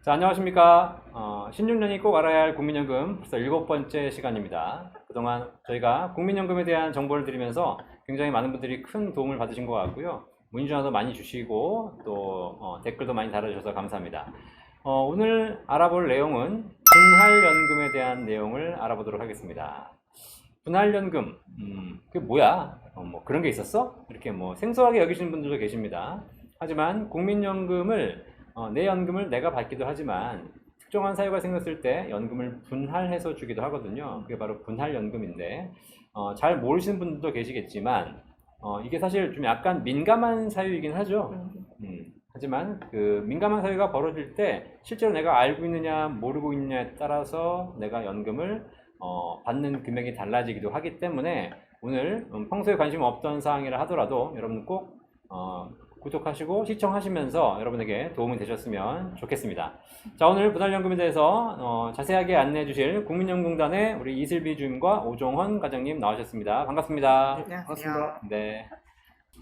자, 안녕하십니까. 16년이 꼭 알아야 할 국민연금 벌써 7번째 시간입니다. 그동안 저희가 국민연금에 대한 정보를 드리면서 굉장히 많은 분들이 큰 도움을 받으신 것 같고요. 문의 전화도 많이 주시고 또 댓글도 많이 달아주셔서 감사합니다. 오늘 알아볼 내용은 분할연금에 대한 내용을 알아보도록 하겠습니다. 분할연금, 그게 뭐야? 뭐 그런 게 있었어? 이렇게 뭐 생소하게 여기시는 분들도 계십니다. 하지만 국민연금을 내 연금을 내가 받기도 하지만 특정한 사유가 생겼을 때 연금을 분할해서 주기도 하거든요. 그게 바로 분할연금인데 잘 모르시는 분들도 계시겠지만 이게 사실 좀 약간 민감한 사유이긴 하죠. 하지만 그 민감한 사유가 벌어질 때 실제로 내가 알고 있느냐 모르고 있느냐에 따라서 내가 연금을 받는 금액이 달라지기도 하기 때문에 오늘 평소에 관심 없던 사항이라 하더라도 여러분 꼭 구독하시고 시청하시면서 여러분에게 도움이 되셨으면 좋겠습니다. 자, 오늘 분할연금에 대해서 자세하게 안내해 주실 국민연금공단의 우리 이슬비 주임과 오종헌 과장님 나오셨습니다. 반갑습니다. 네, 반갑습니다. 네.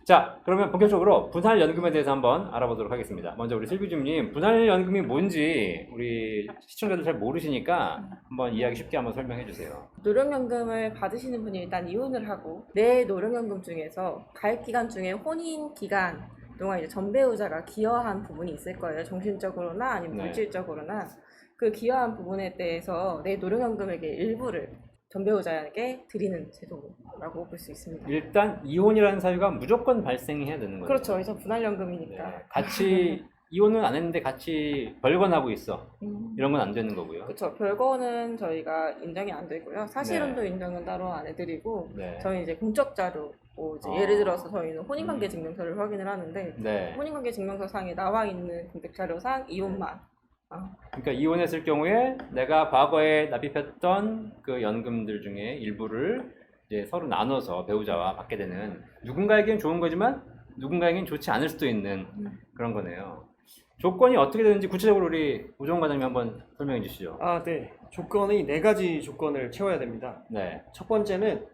자, 그러면 본격적으로 분할연금에 대해서 한번 알아보도록 하겠습니다. 먼저 우리 슬비 주임님, 분할연금이 뭔지 우리 시청자들 잘 모르시니까 한번 이야기 쉽게 한번 설명해 주세요. 노령연금을 받으시는 분이 일단 이혼을 하고 내 노령연금 중에서 가입 기간 중에 혼인 기간 동안 이제 전배우자가 기여한 부분이 있을 거예요. 정신적으로나 아니면 네. 물질적으로나 그 기여한 부분에 대해서 내 노령연금에게 일부를 전배우자에게 드리는 제도라고 볼 수 있습니다. 일단 이혼이라는 사유가 무조건 발생해야 되는 거죠. 그렇죠. 그래서 분할연금이니까. 네. 같이 이혼은 안 했는데 같이 별건하고 있어. 이런 건 안 되는 거고요. 그렇죠. 별거는 저희가 인정이 안 되고요. 사실혼도 인정은 따로 안 해드리고 네. 저희 이제 공적 자료, 이제 예를 들어서 저희는 혼인관계 증명서를 확인을 하는데 네. 혼인관계 증명서 상에 나와 있는 공적 자료상 이혼만. 그러니까 이혼했을 경우에 내가 과거에 납입했던 그 연금들 중에 일부를 이제 서로 나눠서 배우자와 받게 되는, 누군가에겐 좋은 거지만 누군가에겐 좋지 않을 수도 있는 그런 거네요. 조건이 어떻게 되는지 구체적으로 우리 오종헌 과장님 한번 설명해 주시죠. 네. 조건이 4가지 조건을 채워야 됩니다. 네. 첫 번째는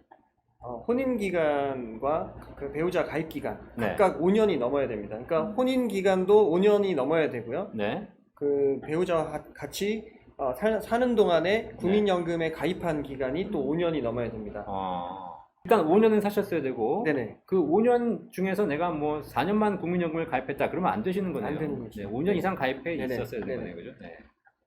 혼인 기간과 그 배우자 가입 기간 네. 각각 5년이 넘어야 됩니다. 그러니까 혼인 기간도 5년이 넘어야 되고요. 네. 그 배우자와 같이 사는 동안에 국민연금에 가입한 기간이 또 5년이 넘어야 됩니다. 일단 5년은 사셨어야 되고, 네네. 그 5년 중에서 내가 뭐 4년만 국민연금을 가입했다 그러면 안 되시는 거네요. 안 되는 거죠. 네, 5년 이상 가입해 네네. 있었어야 되는 네네. 거네요, 그죠? 네.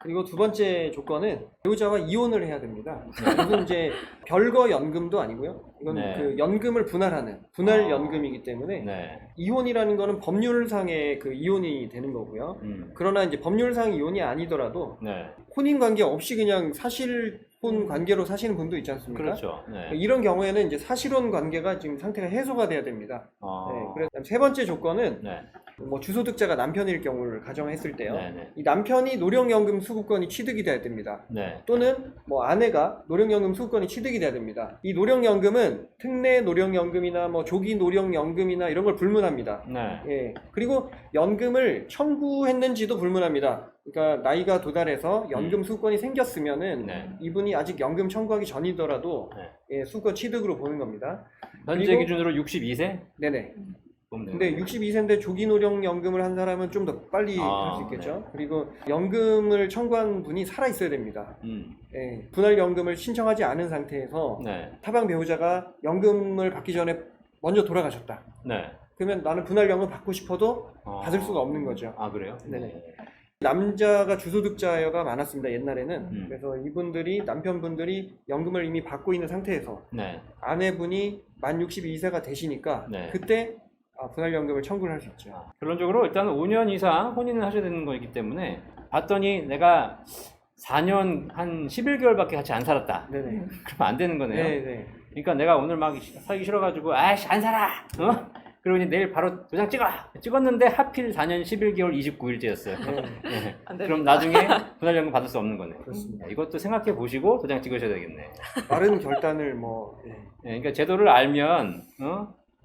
그리고 두 번째 조건은 배우자와 이혼을 해야 됩니다. 이건 이제 별거 연금도 아니고요. 이건 네. 그 연금을 분할하는 분할 연금이기 때문에 네. 이혼이라는 거는 법률상의 그 이혼이 되는 거고요. 그러나 이제 법률상 이혼이 아니더라도 네. 혼인 혼인 관계 없이 그냥 사실혼 관계로 사시는 분도 있지 않습니까? 그렇죠. 네. 이런 경우에는 이제 사실혼 관계가 지금 상태가 해소가 돼야 됩니다. 네, 그래서 세 번째 조건은 네. 뭐 주소득자가 남편일 경우를 가정했을 때요. 네. 네. 이 남편이 노령연금 수급권이 취득이 돼야 됩니다. 네. 또는 뭐 아내가 노령연금 수급권이 취득이 돼야 됩니다. 이 노령연금은 특례 노령연금이나 뭐 조기 노령연금이나 이런 걸 불문합니다. 네. 예. 그리고 연금을 청구했는지도 불문합니다. 그러니까 나이가 도달해서 연금 수급권이 생겼으면은 네. 이분이 아직 연금 청구하기 전이더라도 네. 예, 수급권 취득으로 보는 겁니다. 현재 그리고- 기준으로 62세? 네네. 보면 되는 근데 거예요. 62세인데 조기노령연금을 한 사람은 좀 더 빨리 할 수 있겠죠. 네. 그리고 연금을 청구한 분이 살아 있어야 됩니다. 음. 예, 분할연금을 신청하지 않은 상태에서 네. 타방 배우자가 연금을 받기 전에 먼저 돌아가셨다. 네. 그러면 나는 분할연금 받고 싶어도 받을 수가 없는 거죠. 아, 그래요? 네네. 남자가 주소득자가 많았습니다. 옛날에는. 음. 그래서 이분들이 남편분들이 연금을 이미 받고 있는 상태에서 네. 아내분이 만 62세가 되시니까 네. 그때 분할연금을 청구를 할 수 있죠. 결론적으로 일단 5년 이상 혼인을 하셔야 되는 거기 때문에 봤더니 내가 4년 한 11개월밖에 같이 안 살았다. 네네. 그러면 안 되는 거네요. 네네. 그러니까 내가 오늘 막 살기 싫어가지고 아이씨 안 살아. 그리고 이제 내일 바로 도장 찍었는데 하필 4년 11개월 29일째였어요. 네. 안 됩니다. 그럼 나중에 분할연금 받을 수 없는 거네. 그렇습니다. 이것도 생각해 보시고 도장 찍으셔야 되겠네. 빠른 결단을 예. 그러니까 제도를 알면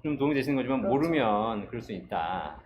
좀 도움이 되시는 거지만 그렇죠. 모르면 그럴 수 있다.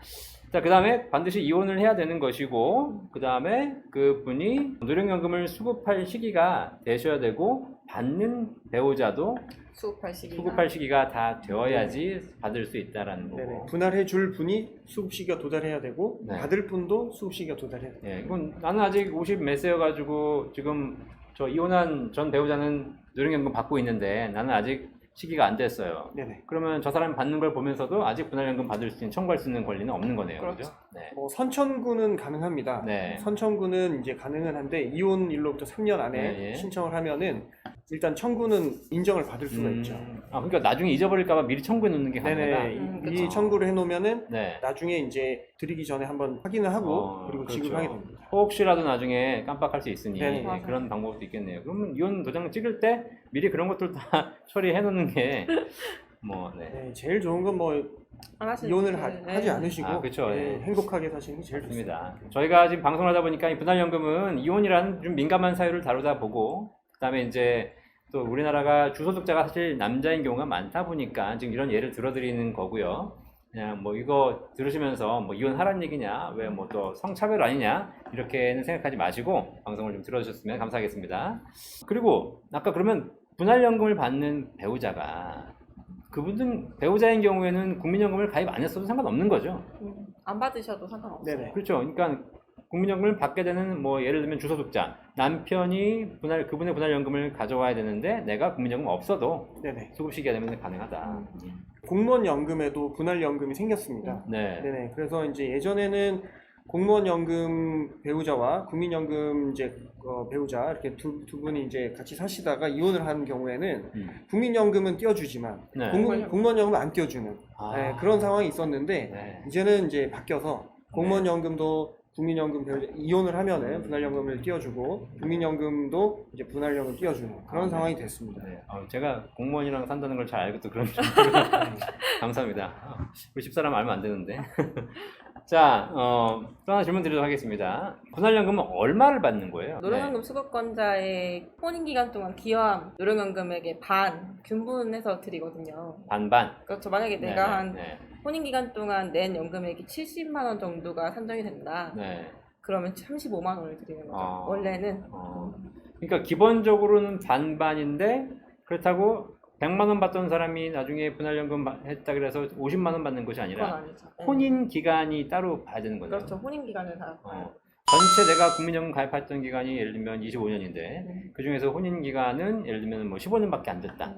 자, 그 다음에 반드시 이혼을 해야 되는 것이고, 그 다음에 그 분이 노령연금을 수급할 시기가 되셔야 되고, 받는 배우자도 수급할 시기가 다 되어야지 받을 수 있다라는 거고. 네네. 분할해 줄 분이 수급 시기가 도달해야 되고 네. 받을 분도 수급 시기가 도달해야 돼요. 예, 이건 나는 아직 50 몇 세여가지고 지금 저 이혼한 전 배우자는 노령연금 받고 있는데 나는 아직 시기가 안 됐어요. 네네. 그러면 저 사람이 받는 걸 보면서도 아직 분할연금 받을 수 있는 청구할 수 있는 권리는 없는 거네요. 그렇죠. 그죠? 네. 뭐 선천구는 가능합니다. 네. 선천구는 이제 가능은 한데 이혼일로부터 3년 안에 네, 예. 신청을 하면은 일단 청구는 인정을 받을 수가 있죠. 아, 그러니까 나중에 잊어버릴까봐 미리 청구해 놓는 게 가능하다. 네네. 그쵸. 이 청구를 해놓으면은 네. 나중에 이제 드리기 전에 한번 확인을 하고 그리고 그렇죠. 지급하게 됩니다. 혹시라도 나중에 깜빡할 수 있으니 네, 맞아요. 그런 방법도 있겠네요. 그러면 이혼 도장 찍을 때 미리 그런 것들 다 처리해 놓는 게 뭐, 네. 네, 제일 좋은 건 뭐 안 하시는 이혼을 분들, 하지 않으시고 아, 그쵸. 네, 예. 행복하게 사시는 게 제일 좋습니다. 맞습니다. 저희가 지금 방송을 하다 보니까 이 분할연금은 이혼이라는 좀 민감한 사유를 다루다 보고, 그다음에 이제 또 우리나라가 주소득자가 사실 남자인 경우가 많다 보니까 지금 이런 예를 들어드리는 거고요. 그냥 뭐 이거 들으시면서 뭐 이혼하라는 얘기냐, 왜 뭐 또 성차별 아니냐 이렇게는 생각하지 마시고 방송을 좀 들어주셨으면 감사하겠습니다. 그리고 아까 그러면 분할연금을 받는 배우자가 그분은 배우자인 경우에는 국민연금을 가입 안 했어도 상관없는 거죠. 안 받으셔도 상관없어요. 네네. 그렇죠. 그러니까 국민연금을 받게 되는 뭐 예를 들면 주소득자 남편이 그분의 분할연금을 가져와야 되는데 내가 국민연금 없어도 네네. 수급 시기가 되면 가능하다. 공무원 연금에도 분할연금이 생겼습니다. 네. 네네. 그래서 이제 예전에는 공무원 연금 배우자와 국민연금 이제 배우자 이렇게 두 분이 이제 같이 사시다가 이혼을 하는 경우에는 국민연금은 띄워주지만 네. 공무원 연금은 안 띄워주는 아. 네, 그런 상황이 있었는데 네. 이제는 이제 바뀌어서 공무원 연금도 국민연금 배우자 이혼을 하면은 분할연금을 띄워주고 국민연금도 이제 분할연금 띄워주는 그런 아, 네. 상황이 됐습니다. 네. 제가 공무원이랑 산다는 걸 잘 알고 또 그런 줄 감사합니다. 우리 집사람 알면 안 되는데. 자, 또 하나 질문 드리도록 하겠습니다. 분할연금은 얼마를 받는 거예요? 노령연금 수급권자의 혼인기간 동안 기여한 노령연금액의 반 균분해서 드리거든요. 반반. 그렇죠. 만약에 네, 내가 네, 한 네. 혼인기간 동안 낸 연금액이 70만 원 정도가 산정이 된다. 네. 그러면 35만 원을 드리는 거죠. 원래는. 그러니까 기본적으로는 반반인데 그렇다고 100만 원 받던 사람이 나중에 분할연금 했다 그래서 50만 원 받는 것이 그건 아니라 아니죠. 네. 혼인 기간이 따로 봐야 되는 거네요. 그렇죠. 혼인기간을 다. 전체 내가 국민연금 가입했던 기간이 예를 들면 25년인데 네. 그 중에서 혼인 기간은 예를 들면 뭐 15년밖에 안 됐다.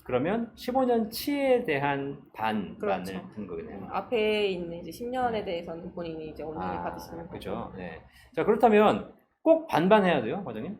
그러면 15년치에 대한 반반을 그렇죠. 한 거네요. 앞에 있는 이제 10년에 대해서는 본인이 이제 온전히 받으시는 거죠. 그죠. 네. 자, 그렇다면 꼭 반반 해야 돼요, 과장님?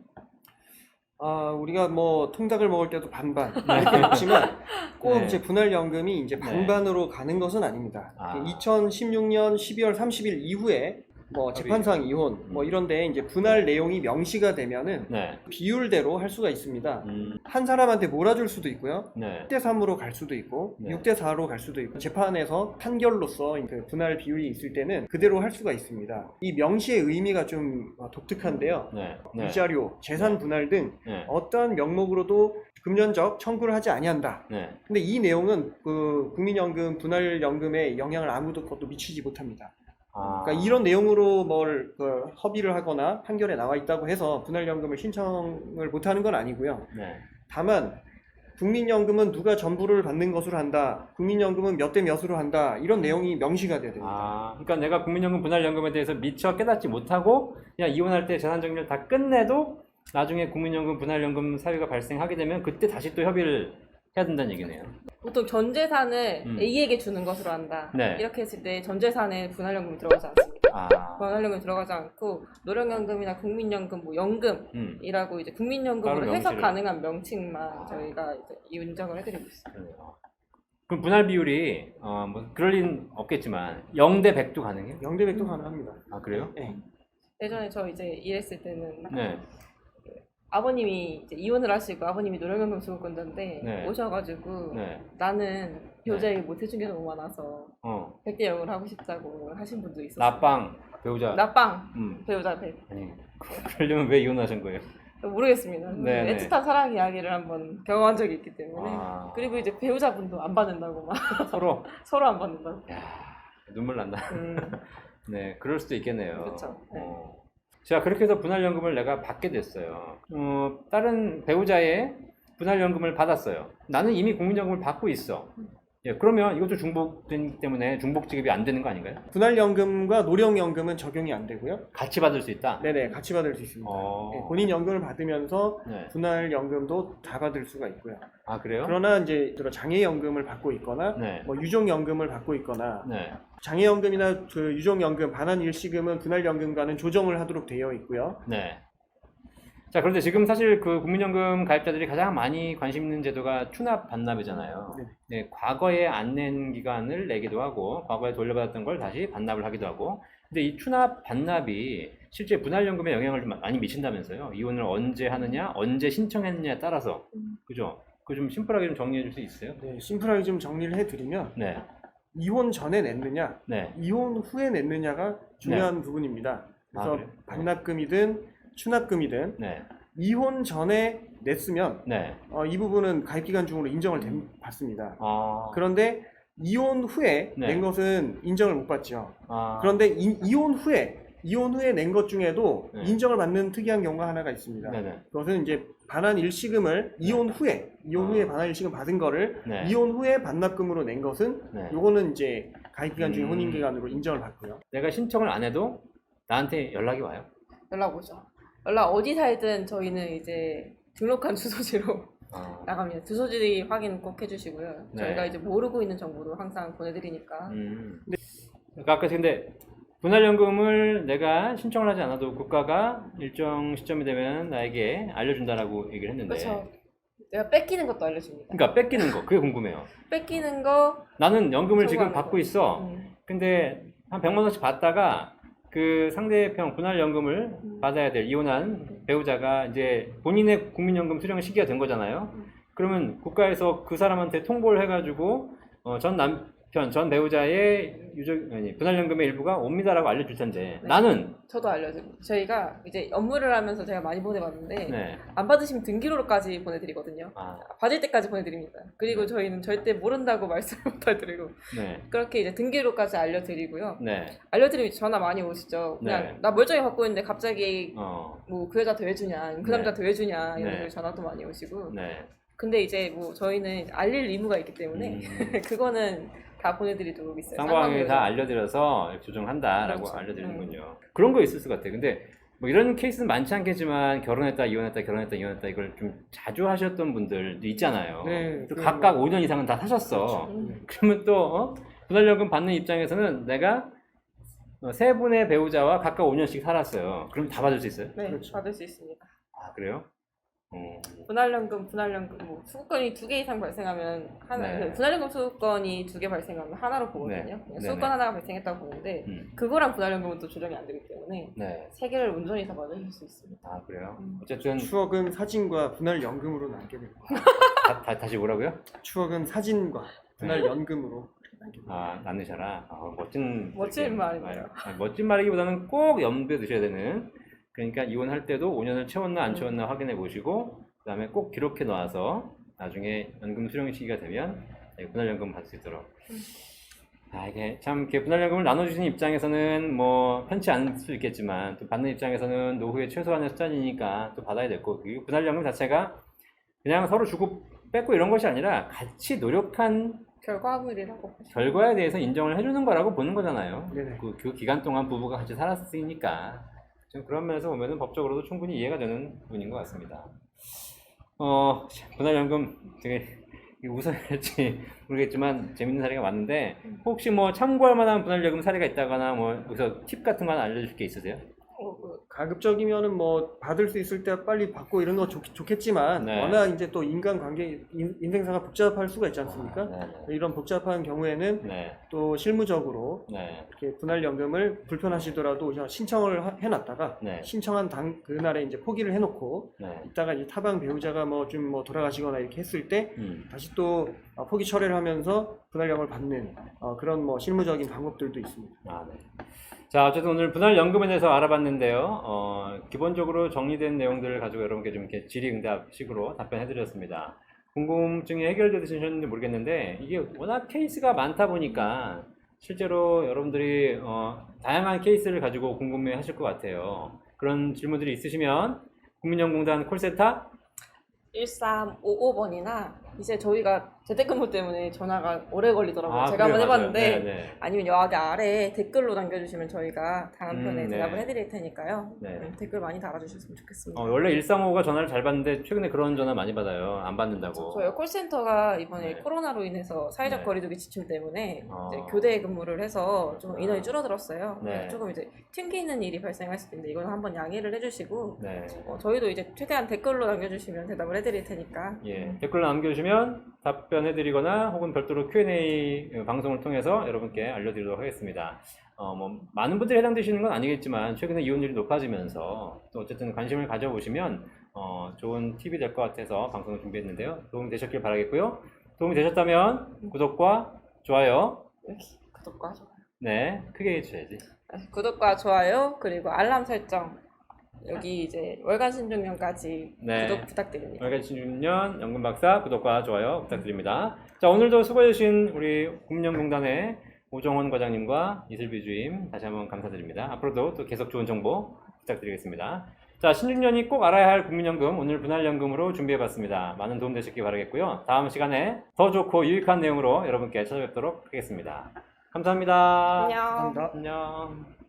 우리가 뭐 통닭을 먹을 때도 반반 이렇게 있지만 꼭 네. 이제 분할연금이 이제 반반으로 가는 것은 아닙니다. 2016년 12월 30일 이후에 뭐 재판상 이혼 뭐 이런데 이제 분할 내용이 명시가 되면은 네. 비율대로 할 수가 있습니다. 한 사람한테 몰아줄 수도 있고요. 네. 6대3으로 갈 수도 있고 네. 6대4로 갈 수도 있고 재판에서 판결로서 그 분할 비율이 있을 때는 그대로 할 수가 있습니다. 이 명시의 의미가 좀 독특한데요. 네. 네. 위자료, 재산 분할 등 네. 어떠한 명목으로도 금전적 청구를 하지 아니한다. 네. 근데 이 내용은 그 국민연금 분할연금에 영향을 아무도 미치지 못합니다. 그러니까 이런 내용으로 뭘 협의를 하거나 판결에 나와 있다고 해서 분할연금을 신청을 못하는 건 아니고요. 네. 다만 국민연금은 누가 전부를 받는 것으로 한다. 국민연금은 몇 대 몇으로 한다. 이런 내용이 명시가 돼야 됩니다. 그러니까 내가 국민연금 분할연금에 대해서 미처 깨닫지 못하고 그냥 이혼할 때 재산 정리를 다 끝내도 나중에 국민연금 분할연금 사유가 발생하게 되면 그때 다시 또 협의를 해야 된다는 얘기네요. 보통 전 재산을 A에게 주는 것으로 한다. 네. 이렇게 했을 때 전 재산에 분할연금이 들어가지 않습니다. 분할연금이 들어가지 않고 노령연금이나 국민연금, 뭐 연금이라고 이제 국민연금으로 따로 해석 명시를. 가능한 명칭만 저희가 이제 인정을 해드리고 있습니다. 그러네요. 그럼 분할 비율이 뭐 그럴 리는 없겠지만 0대 100도 가능해요? 0대 100도 가능합니다. 아, 그래요? 네. 예전에 저 이제 일했을 때는 네. 아버님이 이제 이혼을 하시고 아버님이 노령연금 수급권자인데 네. 오셔가지고 네. 나는 배우자에게 못 해준 게 너무 많아서 100대 0을 하고 싶다고 하신 분도 있었어요. 나빵 배우자. 나빵 배우자 100. 아니, 그러려면 왜 이혼하신 거예요? 모르겠습니다. 네, 애틋한 사랑 이야기를 한번 경험한 적이 있기 때문에 아. 그리고 이제 배우자분도 안 받는다고 막 서로. 서로 안 받는다고. 야, 눈물 난다. 네, 그럴 수도 있겠네요. 그렇죠. 네. 자, 그렇게 해서 분할연금을 내가 받게 됐어요. 다른 배우자의 분할연금을 받았어요. 나는 이미 국민연금을 받고 있어. 예, 그러면 이것도 중복되기 때문에 중복 지급이 안 되는 거 아닌가요? 분할연금과 노령연금은 적용이 안 되고요. 같이 받을 수 있다? 네네, 같이 받을 수 있습니다. 네, 본인 연금을 받으면서 네. 분할연금도 다 받을 수가 있고요. 아, 그래요? 그러나 이제 장애연금을 받고 있거나 네. 뭐 유종연금을 받고 있거나 네. 장애연금이나 그 유종연금, 반환일시금은 분할연금과는 조정을 하도록 되어 있고요. 네. 자, 그런데 지금 사실 그 국민연금 가입자들이 가장 많이 관심 있는 제도가 추납 반납이잖아요. 네. 네, 과거에 안 낸 기간을 내기도 하고, 과거에 돌려받았던 걸 다시 반납을 하기도 하고. 근데 이 추납 반납이 실제 분할연금에 영향을 좀 많이 미친다면서요. 이혼을 언제 하느냐, 언제 신청했느냐에 따라서. 그죠? 그거 좀 심플하게 좀 정리해 줄 수 있어요? 네, 심플하게 좀 정리를 해드리면 네. 이혼 전에 냈느냐, 네. 이혼 후에 냈느냐가 중요한 부분입니다. 그래서 아, 그래요? 반납금이든 추납금이든 네. 이혼 전에 냈으면 네. 이 부분은 가입기간 중으로 인정을 받습니다. 아. 그런데 이혼 후에 네. 낸 것은 인정을 못 받죠. 아. 그런데 이혼 후에 낸 것 중에도 네. 인정을 받는 특이한 경우가 하나가 있습니다. 네네. 그것은 이제 반환일시금을 이혼 후에 반환일시금 받은 거를 네. 이혼 후에 반납금으로 낸 것은 네. 요거는 이제 가입기간 중에 음. 혼인기간으로 인정을 받고요. 내가 신청을 안 해도 나한테 연락이 와요? 연락 오죠. 연락 어디 살든 저희는 이제 등록한 주소지로 아. 나갑니다. 주소지 확인 꼭 해주시고요. 네. 저희가 이제 모르고 있는 정보도 항상 보내드리니까. 그러니까 아까 근데 분할연금을 내가 신청을 하지 않아도 국가가 일정 시점이 되면 나에게 알려준다라고 얘기를 했는데. 그렇죠. 내가 뺏기는 것도 알려줍니다. 그러니까 뺏기는 거, 그게 궁금해요. 뺏기는 거. 나는 연금을 지금 초과하는 받고 거. 있어. 근데 한 100만 원씩 받다가 그 상대편 분할연금을 받아야 될 이혼한 배우자가 이제 본인의 국민연금 수령 시기가 된 거잖아요. 그러면 국가에서 그 사람한테 통보를 해가지고 전 배우자의 분할연금의 일부가 옵니다라고 알려줄 텐데 네. 나는 저도 알려드립니다. 저희가 이제 업무를 하면서 제가 많이 보내봤는데 네. 안 받으시면 등기로까지 보내드리거든요. 아, 받을 때까지 보내드립니다. 그리고 네. 저희는 절대 모른다고 말씀 못해드리고 네. 그렇게 이제 등기로까지 알려드리고요. 네. 알려드리면 전화 많이 오시죠. 그냥 네. 나 멀쩡히 받고 있는데 갑자기 어. 뭐 그 여자한테 왜 주냐, 그 네. 남자한테 왜 주냐 이런 네. 식으로 전화도 많이 오시고. 네. 근데 이제 뭐 저희는 알릴 의무가 있기 때문에 그거는 다 보내드리도록 있어요. 상대방이 다 쌍방으로. 알려드려서 조정한다라고 그렇죠. 알려드리는군요. 그런 거 있을 것 같아요. 근데 뭐 이런 케이스는 많지 않겠지만 결혼했다 이혼했다 결혼했다 이혼했다 이걸 좀 자주 하셨던 분들도 있잖아요. 네, 또 그 각각 5년 이상은 다 사셨어. 그러면 또 분할연금 받는 입장에서는 내가 세 분의 배우자와 각각 5년씩 살았어요. 그럼 다 받을 수 있어요? 네, 그렇죠. 받을 수 있습니다. 아, 그래요? 분할연금 뭐 수급건이 2개 이상 발생하면 하나, 네. 분할연금 수급건이 2개 발생하면 하나로 보거든요. 네. 그냥 수급건 하나가 발생했다고 보는데 그거랑 분할연금은 또 조정이 안 되기 때문에 네. 3개를 온전히 다 받으실 수 있습니다. 아, 그래요? 어쨌든 추억은 사진과 분할연금으로 남게 됩니다. 다시 뭐라고요? 추억은 사진과 분할연금으로 남게 됩니다. 아, 남으셔라. 멋진 말이네요. 멋진 말이기보다는 꼭 염두에 두셔야 되는. 그러니까 이혼할 때도 5년을 채웠나 안 채웠나 확인해 보시고 그다음에 꼭 기록해 놔서 나중에 연금 수령 시기가 되면 분할연금 받을 수 있도록. 이게 참 이렇게 분할연금을 나눠주시는 입장에서는 뭐 편치 않을 수 있겠지만 또 받는 입장에서는 노후의 최소한의 수단이니까 또 받아야 됐고, 그리고 분할연금 자체가 그냥 서로 주고 뺏고 이런 것이 아니라 같이 노력한 결과물이라고 보시면 결과에 대해서 인정을 해주는 거라고 보는 거잖아요. 네네. 그 기간 동안 부부가 같이 살았으니까 좀 그런 면에서 보면은 법적으로도 충분히 이해가 되는 부분인 것 같습니다. 분할연금 되게 웃어야 할지 모르겠지만 재밌는 사례가 많은데 혹시 뭐 참고할 만한 분할연금 사례가 있다거나 뭐 여기서 팁 같은 거 하나 알려줄 게 있으세요? 가급적이면은 뭐 받을 수 있을 때 빨리 받고 이런 거 좋겠지만 네. 워낙 이제 또 인간관계 인생사가 복잡할 수가 있지 않습니까? 이런 복잡한 경우에는 네. 또 실무적으로 네. 이렇게 분할연금을 불편하시더라도 그냥 신청을 해놨다가 네. 신청한 그날에 이제 포기를 해놓고 네. 이따가 이제 타방 배우자가 뭐 좀 돌아가시거나 이렇게 했을 때 음. 다시 또 포기 처리를 하면서 분할연금을 받는 그런 뭐 실무적인 방법들도 있습니다. 네. 자, 어쨌든 오늘 분할연금에 대해서 알아봤는데요. 기본적으로 정리된 내용들을 가지고 여러분께 좀 이렇게 질의응답식으로 답변해드렸습니다. 궁금증이 해결되셨는지 모르겠는데 이게 워낙 케이스가 많다 보니까 실제로 여러분들이 다양한 케이스를 가지고 궁금해 하실 것 같아요. 그런 질문들이 있으시면 국민연금공단 콜센터 1355번이나 이제 저희가 재택근무 때문에 전화가 오래 걸리더라고요. 제가 그래요, 한번 맞아요. 해봤는데 네, 아니면 여기 아래에 댓글로 남겨주시면 저희가 다음 편에 네. 대답을 해드릴 테니까요. 네. 댓글 많이 달아주셨으면 좋겠습니다. 원래 135가 전화를 잘 받는데 최근에 그런 전화 많이 받아요. 안 받는다고. 저희 콜센터가 이번에 네. 코로나로 인해서 사회적 네. 거리두기 지침 때문에 어. 이제 교대 근무를 해서 좀 인원이 줄어들었어요. 네. 그래서 조금 이제 튕기는 일이 발생할 수도 있는데 이거는 한번 양해를 해주시고 네. 저희도 이제 최대한 댓글로 남겨주시면 대답을 해드릴 테니까 예, 댓글 남겨주시면 답변해드리거나 혹은 별도로 Q&A 방송을 통해서 여러분께 알려드리도록 하겠습니다. 많은 분들이 해당되시는 건 아니겠지만 최근에 이혼율이 높아지면서 또 어쨌든 관심을 가져보시면 좋은 팁이 될 것 같아서 방송을 준비했는데요. 도움이 되셨길 바라겠고요. 도움이 되셨다면 구독과 좋아요, 구독과 좋아요. 네, 크게 해주셔야지. 구독과 좋아요 그리고 알람 설정 여기 이제 월간 신중년까지 네. 구독 부탁드립니다. 월간 신중년 연금 박사 구독과 좋아요 부탁드립니다. 자, 오늘도 수고해주신 우리 국민연금공단의 오정원 과장님과 이슬비 주임 다시 한번 감사드립니다. 앞으로도 또 계속 좋은 정보 부탁드리겠습니다. 자, 신중년이 꼭 알아야 할 국민연금 오늘 분할연금으로 준비해봤습니다. 많은 도움 되셨기 바라겠고요. 다음 시간에 더 좋고 유익한 내용으로 여러분께 찾아뵙도록 하겠습니다. 감사합니다. 안녕. 감사합니다. 안녕.